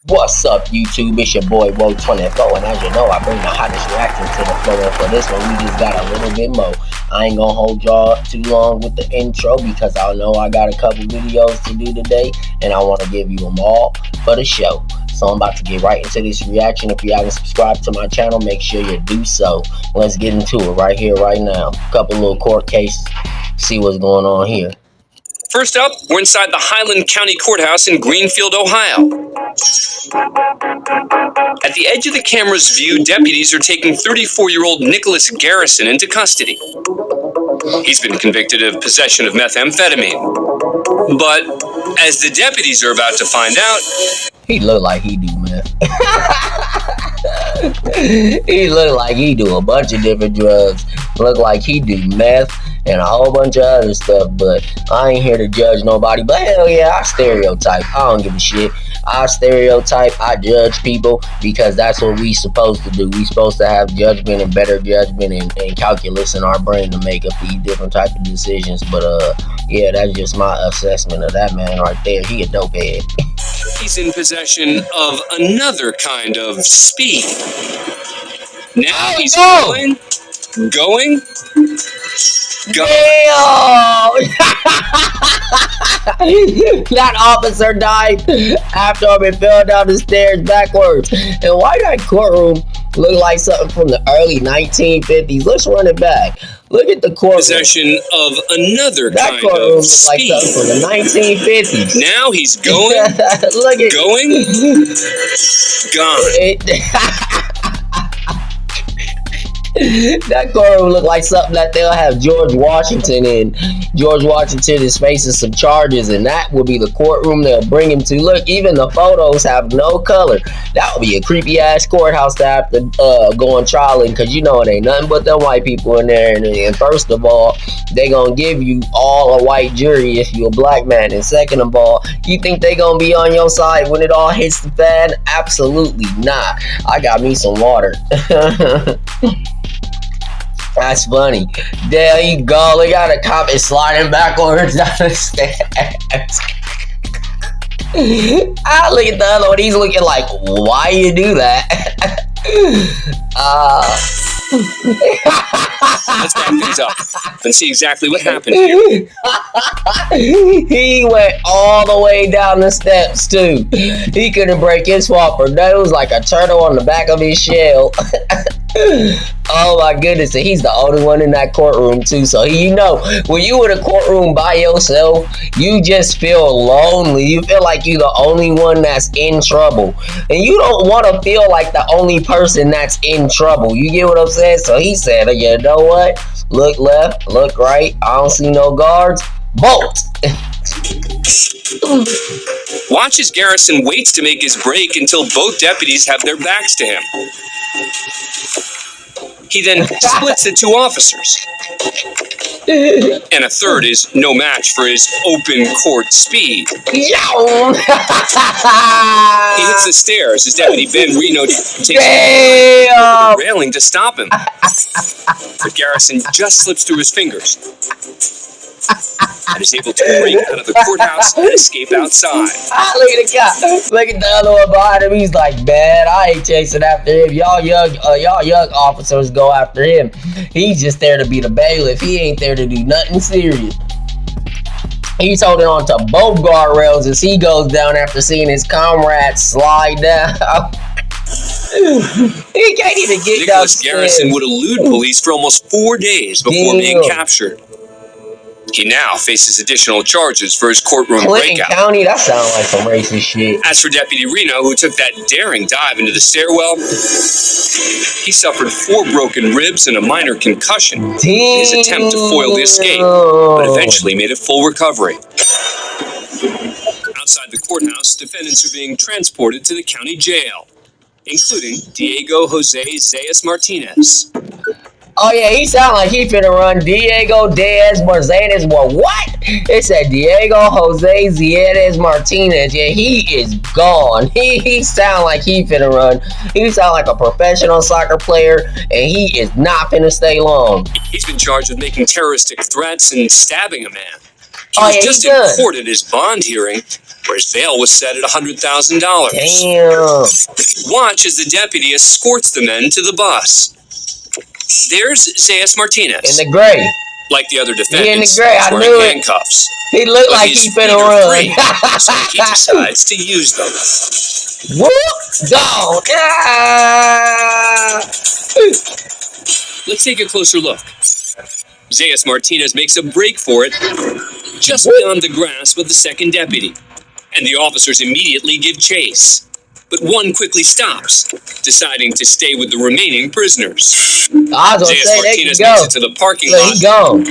What's up, YouTube? It's your boy Wo24, and as you know, I bring the hottest reactions to the floor. And for this one, we just got a little bit more. I ain't gonna hold y'all too long with the intro because I know I got a couple videos to do today, and I want to give you them all for the show. So I'm about to get right into this reaction. If you haven't subscribed to my channel, make sure you do so. Let's get into it right here, right now. Couple little court cases. See what's going on here. First up, we're inside the Highland County Courthouse in Greenfield, Ohio. At the edge of the camera's view, deputies are taking 34-year-old Nicholas Garrison into custody. He's been convicted of possession of methamphetamine. But, as the deputies are about to find out, he look like he do meth. He look like he do a bunch of different drugs. Look like he do meth and a whole bunch of other stuff, but I ain't here to judge nobody. But hell yeah, I stereotype. I don't give a shit. I stereotype, I judge people because that's what we supposed to do. We supposed to have judgment and better judgment and calculus in our brain to make up these different type of decisions. But yeah, that's just my assessment of that man right there. He a dope head. He's in possession of another kind of speed. Now he's going. Damn! That officer died after he fell down the stairs backwards. And why that courtroom look like something from the early 1950s? Let's run it back. Look at the courtroom. Possession of another that kind courtroom of like speed. something from the 1950s. Now he's going. Look at Gone. That courtroom look like something that they'll have George Washington in. George Washington is facing some charges, and that will be the courtroom they'll bring him to. Look, even the photos have no color. That would be a creepy ass courthouse to have to go on trial in, because you know it ain't nothing but them white people in there. And first of all, they gonna give you all a white jury if you a black man. And second of all, you think they gonna be on your side when it all hits the fan? Absolutely not. I got me some water. That's funny. There you go. Look at the cop is sliding backwards down the stairs. I look at the other one. He's looking like, why you do that? Let's back things up and see exactly what happened here. He went all the way down the steps too. He couldn't break his flopper nose like a turtle on the back of his shell. Oh my goodness, and he's the only one in that courtroom too. So you know, when you in a courtroom by yourself, you just feel lonely. You feel like you're the only one that's in trouble, and you don't want to feel like the only person that's in trouble. You get what I'm saying? So he said, you know what? Look left, look right. I don't see no guards. Bolt. Watch as Garrison waits to make his break until both deputies have their backs to him. He then splits the two officers. And a third is no match for his open court speed. He hits the stairs as Deputy Ben Reno takes the railing to stop him. But Garrison just slips through his fingers and is able to break out of the courthouse and escape outside. Look at the guy. Look at the other one behind him. He's like, man, I ain't chasing after him. Y'all young officers go after him. He's just there to be the bailiff. He ain't there to do nothing serious. He's holding on to both guardrails as he goes down after seeing his comrades slide down. He can't even get down. Nicholas Garrison would elude police for almost 4 days before being captured. He now faces additional charges for his courtroom breakout. County, that sounds like some racist shit. As for Deputy Reno, who took that daring dive into the stairwell, he suffered 4 broken ribs and a minor concussion in his attempt to foil the escape, but eventually made a full recovery. Outside the courthouse, defendants are being transported to the county jail, including Diego Jose Zayas Martinez. Oh yeah, he sound like he finna run Diego Diaz Martinez. Well, what? It said Diego Jose Zayas Martinez. Yeah, he is gone. He sound like he finna run. He sound like a professional soccer player, and he is not finna stay long. He's been charged with making terroristic threats and stabbing a man. He was just in court at his bond hearing where his bail was set at $100,000. Damn. Watch as the deputy escorts the men to the bus. There's Zayas Martinez. In the gray. Like the other He in the defendants, gray, I wearing knew it. handcuffs. He looked But like his he feet finna are run. free, so he decides to use them. Whoop! Gone. Ah! Let's take a closer look. Zayas Martinez makes a break for it just beyond the grasp of the second deputy, and the officers immediately give chase. But one quickly stops, deciding to stay with the remaining prisoners. I was gonna Zayas say, they Martinez can makes go. it to the parking Look, lot. he gone.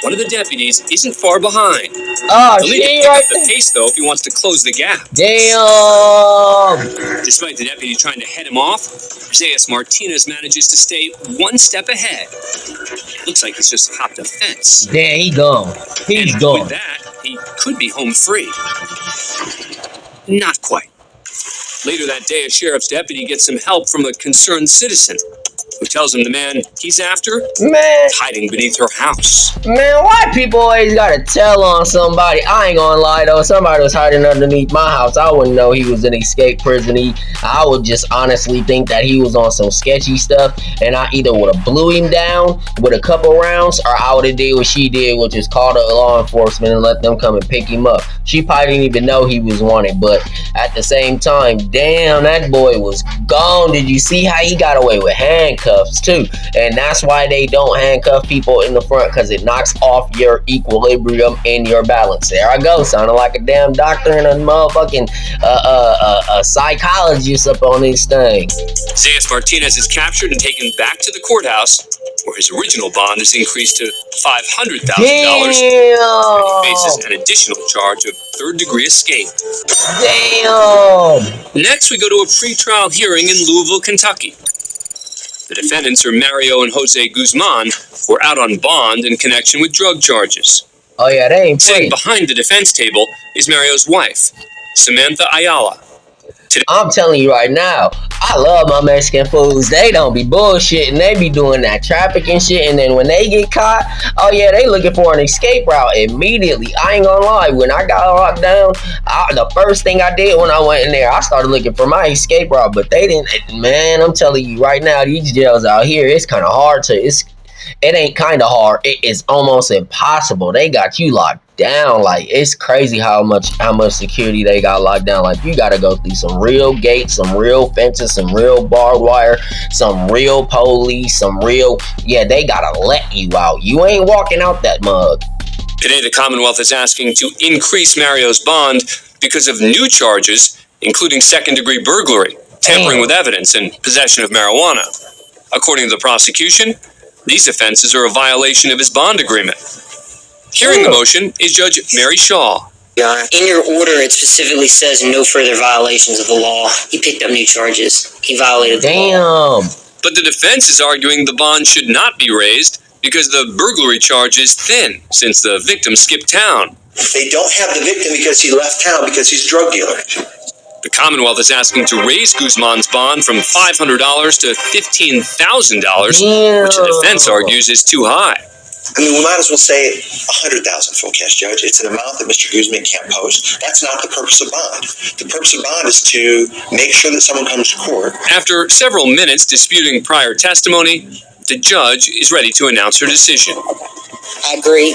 One of the deputies isn't far behind. Oh, He'll need to shit, pick right up the there. pace, though, if he wants to close the gap. Damn. Despite the deputy trying to head him off, Zayas Martinez manages to stay one step ahead. Looks like he's just hopped a fence. Damn, he gone. He's And gone. with that, he could be home free. Not quite. Later that day, a sheriff's deputy gets some help from a concerned citizen who tells him the man he's after Man, is hiding beneath her house. man, why people always gotta tell on somebody? I ain't gonna lie though, somebody was hiding underneath my house. I wouldn't know he was an escaped prisoner. I would just honestly think that he was on some sketchy stuff, and I either would have blew him down with a couple rounds, or I would have did what she did, which is call the law enforcement and let them come and pick him up. She probably didn't even know he was wanted, but at the same time, damn, that boy was gone. Did you see how he got away with handcuffs too? And that's why they don't handcuff people in the front, because it knocks off your equilibrium and your balance. There I go, sounding like a damn doctor and a motherfucking a psychologist up on this thing. Zayas Martinez is captured and taken back to the courthouse, where his original bond is increased to $500,000. Damn. Faces an additional charge of third-degree escape. Damn. Next, we go to a pretrial hearing in Louisville, Kentucky. The defendants are Mario and Jose Guzman, who are out on bond in connection with drug charges. Oh yeah, they ain't Sitting free. behind the defense table is Mario's wife, Samantha Ayala. I'm telling you right now, I love my Mexican foods. They don't be bullshitting. They be doing that trafficking shit, and then when they get caught, oh yeah, they looking for an escape route immediately. I ain't gonna lie, when I got locked down, the first thing I did when I went in there, I started looking for my escape route, but they didn't. Man, I'm telling you right now, these jails out here, it's kind of hard to, it ain't kind of hard, it is almost impossible. They got you locked down. Like, it's crazy how much security they got locked down. Like, you gotta go through some real gates, some real fences, some real barbed wire, some real police, they gotta let you out. You ain't walking out that mug. Today, the Commonwealth is asking to increase Mario's bond because of new charges, including second-degree burglary, tampering with evidence, and possession of marijuana. According to the prosecution, these offenses are a violation of his bond agreement. Hearing the motion is Judge Mary Shaw. In your order, it specifically says no further violations of the law. He picked up new charges. He violated the law. Damn. But the defense is arguing the bond should not be raised because the burglary charge is thin since the victim skipped town. They don't have the victim because he left town because he's a drug dealer. The Commonwealth is asking to raise Guzman's bond from $500 to $15,000, which the defense argues is too high. I mean, we might as well say 100,000 full cash, Judge. It's an amount that Mr. Guzman can't post. That's not the purpose of bond. The purpose of bond is to make sure that someone comes to court. After several minutes disputing prior testimony, the judge is ready to announce her decision. I agree.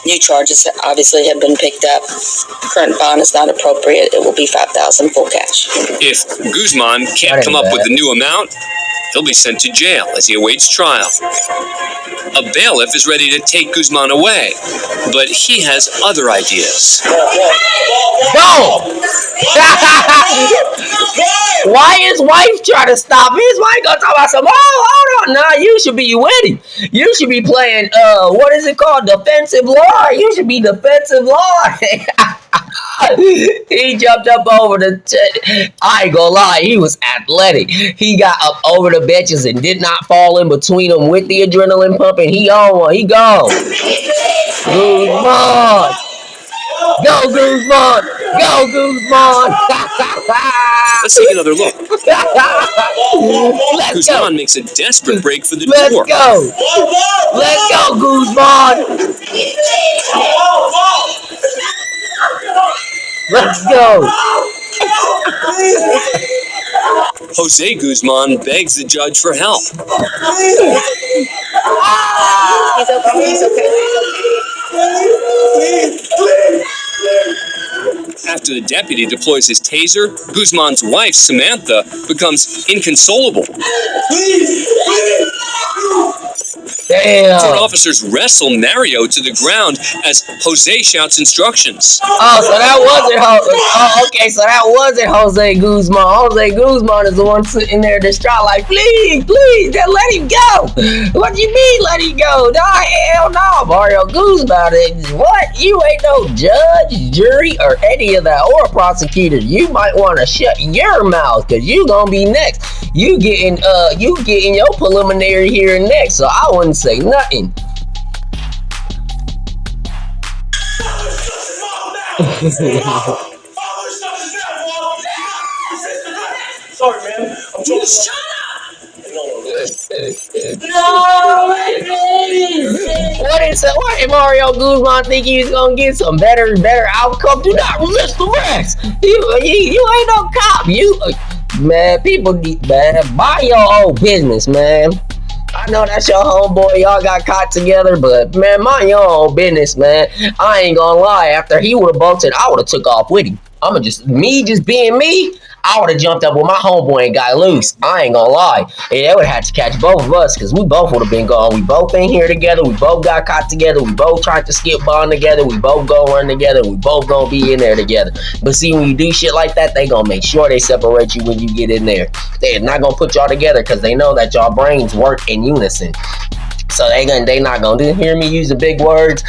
New charges obviously have been picked up. Current bond is not appropriate. It will be $5,000 full cash. If Guzman can't come up with the new amount, he'll be sent to jail as he awaits trial. A bailiff is ready to take Guzman away, but he has other ideas. Go! Why his wife try to stop him? His wife gonna talk about some, hold on. Nah, you should be with him. You should be playing, what is it called? Defensive law. You should be defensive law. He jumped up over I ain't gonna lie, he was athletic. He got up over the benches and did not fall in between them with the adrenaline pumping. He on one. He gone. Guzman. Go, Guzman. Go, Guzman. Let's take another look. Let's Guzman go. makes a desperate break for the Let's door. go. Let's go, Guzman. Let's go. Jose Guzman begs the judge for help. He's okay. He's okay. After the deputy deploys his taser, Guzman's wife, Samantha, becomes inconsolable. Damn. Court officers wrestle Mario to the ground as Jose shouts instructions. Oh, so that wasn't okay, so that wasn't Jose Guzman. Jose Guzman is the one sitting there distraught, like, please, just let him go. What do you mean let him go? No, hell no, Mario Guzman. What? You ain't no judge, jury, or any of that, or prosecutor. You might want to shut your mouth, because you gonna be next. You getting your preliminary hearing next, so I wouldn't say nothing. Sorry, man. I'm trying to shut up. What did Mario Guzman think he was gonna get some better outcome? Do not resist arrest. You ain't no cop. Man, people need, man, mind your own business, man. I know that's your homeboy, y'all got caught together, but man, mind your own business, man. I ain't gonna lie, after he would've bolted, I would've took off with him. just being me, I would've jumped up with my homeboy and got loose. I ain't gonna lie. And they would've had to catch both of us, because we both would've been gone. We both in here together, we both got caught together, we both tried to skip bond together, we both go run together, we both gonna be in there together. But see, when you do shit like that, they gonna make sure they separate you when you get in there. They're not gonna put y'all together, because they know that y'all brains work in unison. So they not gonna hear me using big words.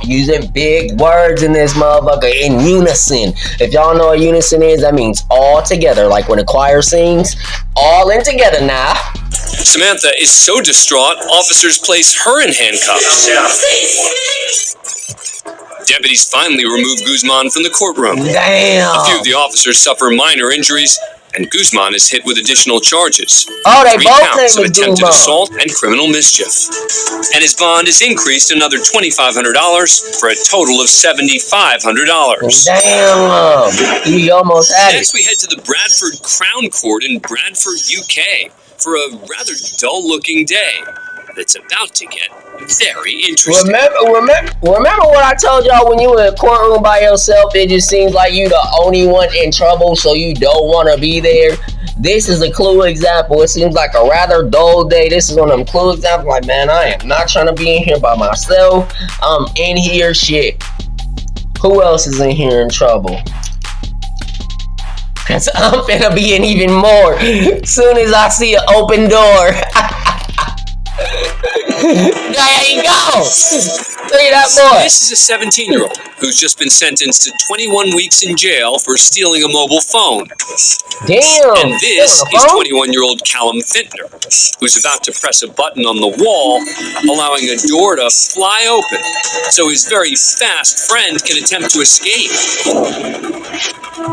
Using big words in this motherfucker in unison. If y'all know what unison is, that means all together. Like when a choir sings, all in together now. Samantha is so distraught, officers place her in handcuffs. Deputies finally remove Guzman from the courtroom. Damn. A few of the officers suffer minor injuries, and Guzman is hit with additional charges. Oh, they 3 both counts of named attempted Guzman. assault and criminal mischief. And his bond is increased another $2,500 for a total of $7,500. Damn. He almost had it. Next, we head to the Bradford Crown Court in Bradford, UK, for a rather dull-looking day that's about to get very interesting. Remember what I told y'all when you were in a courtroom by yourself? It just seems like you the only one in trouble, so you don't want to be there. This is a clue example. It seems like a rather dull day. This is one of them clue examples. Like, man, I am not trying to be in here by myself. I'm in here, shit. Who else is in here in trouble? Because I'm finna be in even more soon as I see an open door. There you go. Look at that boy. This is a 17-year-old who's just been sentenced to 21 weeks in jail for stealing a mobile phone. Damn. And this is 21-year-old Callum Fintner, who's about to press a button on the wall, allowing a door to fly open so his very fast friend can attempt to escape.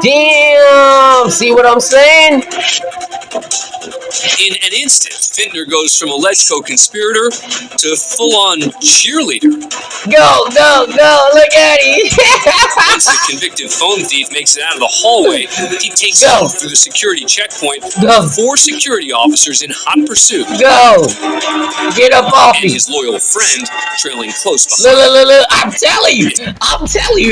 Damn. See what I'm saying? In an instant, Fintner goes from alleged co-conspirator to full-on cheerleader. Go. Look at him. Once the convicted phone thief makes it out of the hallway, he takes off through the security checkpoint with 4 security officers in hot pursuit. Go. Get up off And me. his loyal friend trailing close behind. Look. I'm telling you.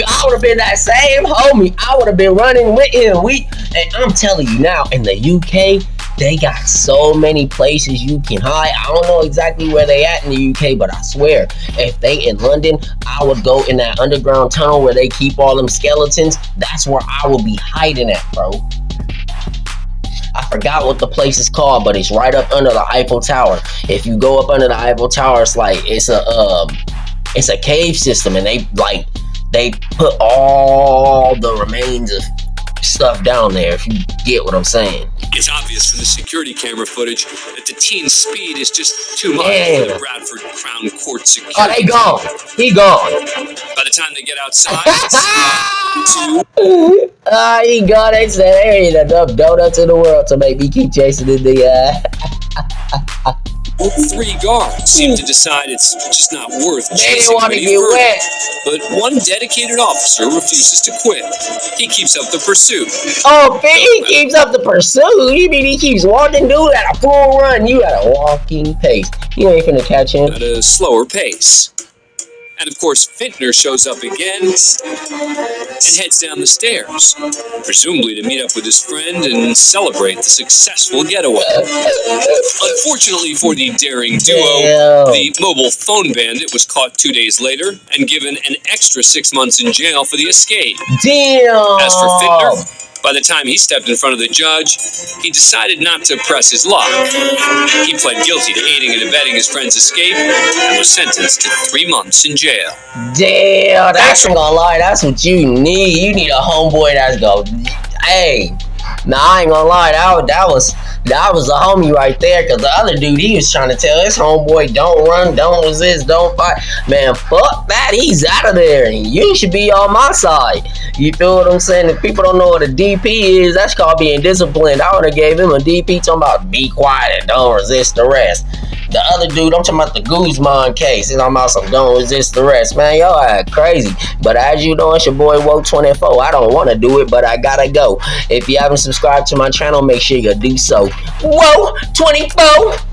I would have been that same homie. I would have been running with him. And I'm telling you now, in the UK, they got so many places you can hide. I don't know exactly where they at in the UK, but I swear, if they in London, I would go in that underground tunnel where they keep all them skeletons. That's where I would be hiding at, bro. I forgot what the place is called, but it's right up under the Eiffel Tower. If you go up under the Eiffel Tower, it's a cave system, and they put all the remains of stuff down there, if you get what I'm saying. It's obvious from the security camera footage that the teen's speed is just too much for the Bradford Crown Court security. Oh, they gone. He gone. By By the time they get outside, it's 2. He got it. Said there ain't enough donuts in the world to make me keep chasing the nigga. 3 guards seem to decide it's just not worth They chasing want to any get further. wet. But one dedicated officer refuses to quit. He keeps up the pursuit. Oh, he keeps up the pursuit. You mean he keeps walking, dude, at a full run? You at a walking pace. You ain't finna catch him. At a slower pace. And of course, Fintner shows up again and heads down the stairs, presumably to meet up with his friend and celebrate the successful getaway. Unfortunately for the daring duo, Damn. the mobile phone bandit was caught 2 days later and given an extra 6 months in jail for the escape. Damn. As for Fintner, by the time he stepped in front of the judge, he decided not to press his luck. He pled guilty to aiding and abetting his friend's escape and was sentenced to 3 months in jail. Damn, that's not gonna lie, that's what you need. You need a homeboy that's go, hey. Nah, I ain't gonna lie, that was a homie right there. Cause the other dude, he was trying to tell his homeboy, don't run, don't resist, don't fight. Man, fuck that, he's out of there. And you should be on my side. You feel what I'm saying? If people don't know what a DP is, that's called being disciplined. I would have gave him a DP talking about be quiet and don't resist the rest. The other dude, I'm talking about the Guzman case. He's talking about some don't resist the rest. Man, y'all are crazy. But as you know, it's your boy Woe24. I don't want to do it, but I gotta go. If you haven't subscribed to my channel, make sure you do so. Woe24!